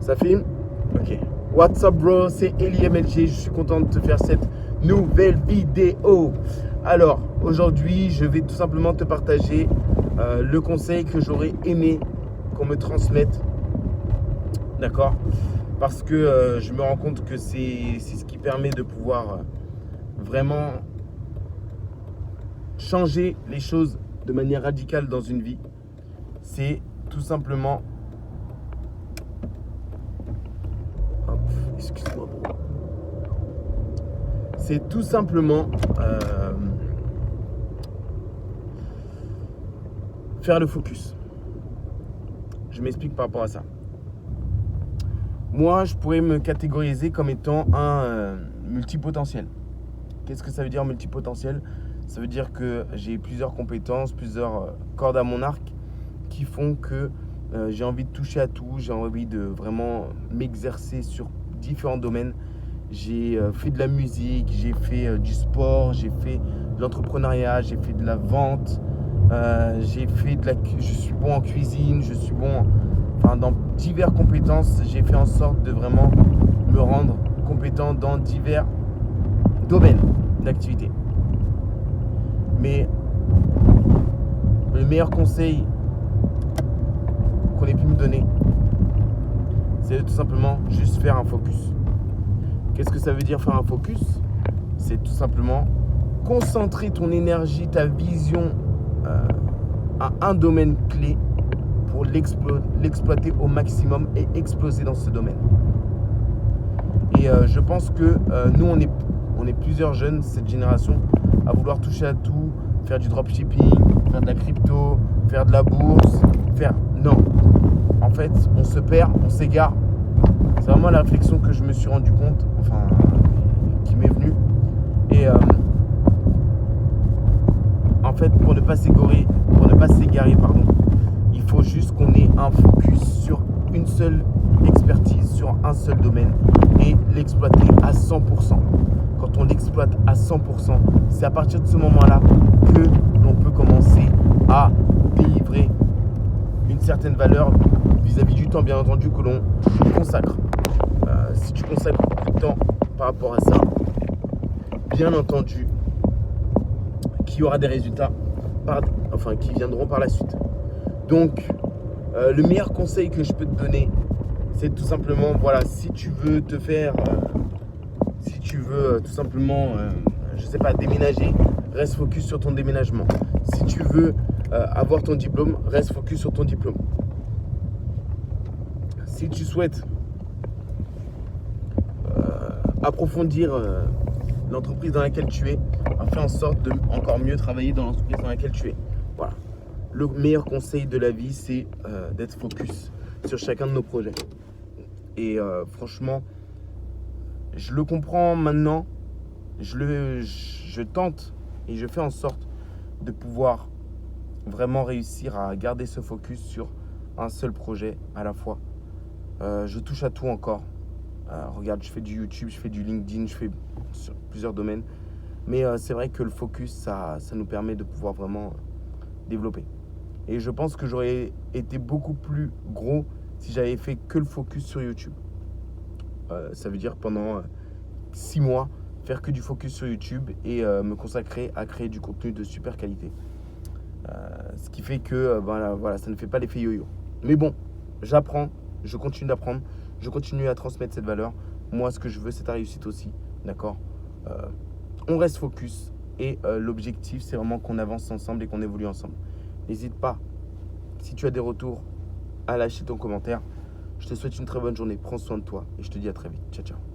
Ça filme? Ok. What's up bro, c'est Eli MLG, je suis content de te faire cette nouvelle vidéo. Alors, aujourd'hui, je vais tout simplement te partager le conseil que j'aurais aimé qu'on me transmette. D'accord? Parce que je me rends compte que c'est ce qui permet de pouvoir vraiment changer les choses de manière radicale dans une vie. C'est tout simplement... Hop, excuse-moi bro. C'est tout simplement faire le focus. Je m'explique par rapport à ça. Moi, je pourrais me catégoriser comme étant un multipotentiel. Qu'est-ce que ça veut dire multipotentiel? Ça veut dire que j'ai plusieurs compétences, plusieurs cordes à mon arc qui font que j'ai envie de toucher à tout, j'ai envie de vraiment m'exercer sur différents domaines. J'ai fait de la musique, j'ai fait du sport, j'ai fait de l'entrepreneuriat, j'ai fait de la vente, je suis bon en cuisine, je suis bon dans diverses compétences. J'ai fait en sorte de vraiment me rendre compétent dans divers domaines d'activité. Mais le meilleur conseil qu'on ait pu me donner, c'est de tout simplement juste faire un focus. Qu'est-ce que ça veut dire faire un focus? C'est tout simplement concentrer ton énergie, ta vision à un domaine clé pour l'exploiter au maximum et exploser dans ce domaine. Et je pense que nous, on est plusieurs jeunes, cette génération, à vouloir toucher à tout, faire du dropshipping, faire de la crypto, faire de la bourse, Non. En fait, on se perd, on s'égare. C'est vraiment la réflexion que je me suis rendu compte, qui m'est venue. Et en fait, pour ne pas s'égarer, il faut juste qu'on ait un focus sur une seule expertise, sur un seul domaine et l'exploiter à 100%. Quand on l'exploite à 100%, c'est à partir de ce moment-là que l'on peut commencer à délivrer une certaine valeur vis-à-vis du temps, bien entendu, que l'on consacre. Si tu consacres beaucoup de temps par rapport à ça, bien entendu qu'il y aura des résultats qui viendront par la suite. Donc, le meilleur conseil que je peux te donner, c'est tout simplement, si tu veux tout simplement, déménager, reste focus sur ton déménagement. Si tu veux avoir ton diplôme, reste focus sur ton diplôme. Si tu souhaites approfondir l'entreprise dans laquelle tu es, fais en sorte de encore mieux travailler dans l'entreprise dans laquelle tu es. Voilà. Le meilleur conseil de la vie, c'est d'être focus sur chacun de nos projets. Et franchement, je le comprends maintenant. Je tente et je fais en sorte de pouvoir vraiment réussir à garder ce focus sur un seul projet à la fois. Je touche à tout encore. Regarde, je fais du YouTube, je fais du LinkedIn, je fais sur plusieurs domaines. Mais c'est vrai que le focus, ça nous permet de pouvoir vraiment développer. Et je pense que j'aurais été beaucoup plus gros si j'avais fait que le focus sur YouTube. Ça veut dire pendant 6 mois, faire que du focus sur YouTube et me consacrer à créer du contenu de super qualité. Ce qui fait que ça ne fait pas l'effet yo-yo. Mais bon, j'apprends, je continue d'apprendre, je continue à transmettre cette valeur. Moi, ce que je veux, c'est ta réussite aussi. D'accord? On reste focus et l'objectif, c'est vraiment qu'on avance ensemble et qu'on évolue ensemble. N'hésite pas, si tu as des retours, à lâcher ton commentaire. Je te souhaite une très bonne journée. Prends soin de toi et je te dis à très vite. Ciao, ciao.